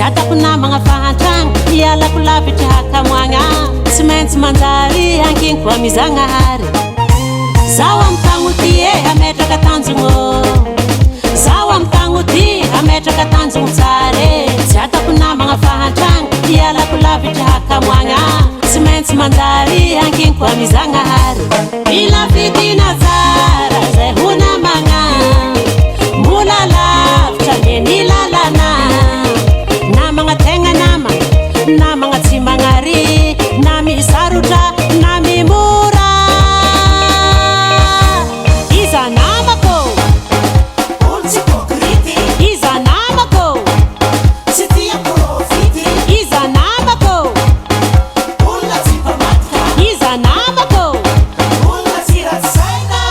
Siatako na mga fahantragno ialako lavitra hakamoagna tsy maintsy manjary ankiniko amizagnahary zaho amin'ny tagno ty ametraka tanjogno zaho amin'ny tagno ty ametraka tanjogno tsara siatako na mga fahantragno ialako lavitra hakamoagna tsy maintsy manjary ankiniko amizagnahary mila fidina tsara zay ho namagna mbola lavitra ny lalana namagna tegna namagna tsy magnary na misarotra na mimora iza namako olo tsy pokrity iza namako tsy tia profity iza namako olona tsy mpamatika iza namako olona tsy rasaina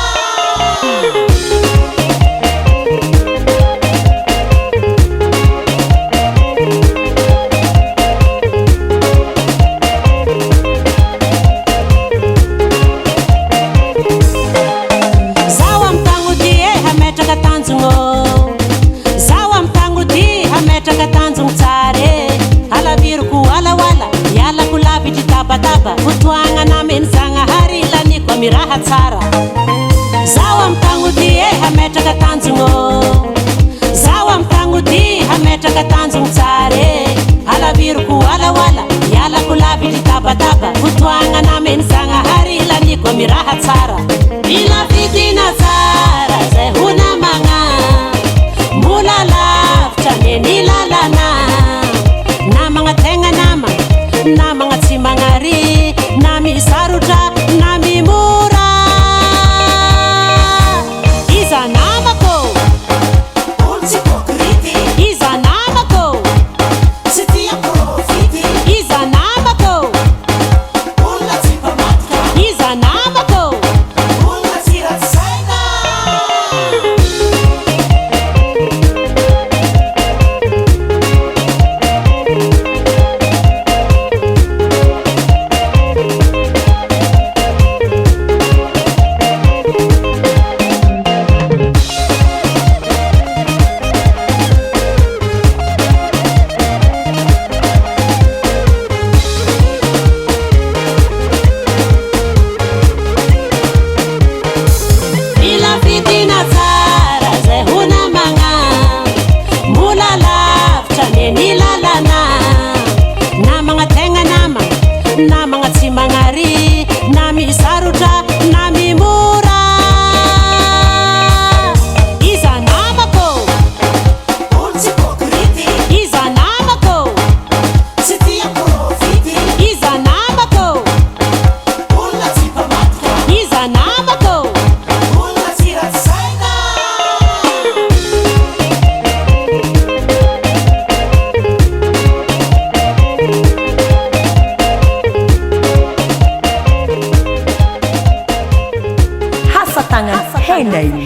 Kutuanga na menzanga hari lani kwa miraha tsara zawa mtangu di hametraka tanjogno zawa mtangu di hametraka tanjogno tsara halaviruku wala yala kulaviti tabataba kutuanga na menzanga hari lani kwa miraha tsara bila fitina tsara zay huna manga mula laftra neni lalana namanga tenga namanga tsy magnary na misarotra na mimora iza namako olo tsy pokrity iza namako tsy tia profity iza namako olona tsy mpamatika iza namako olona tsy rasaina namanga tsy magnary na misarotra na mimora iza namako olo tsy pokrity iza namako tsy tia profity iza namako olona tsy mpamatika iza namako olona tsy rasaina Ehnay.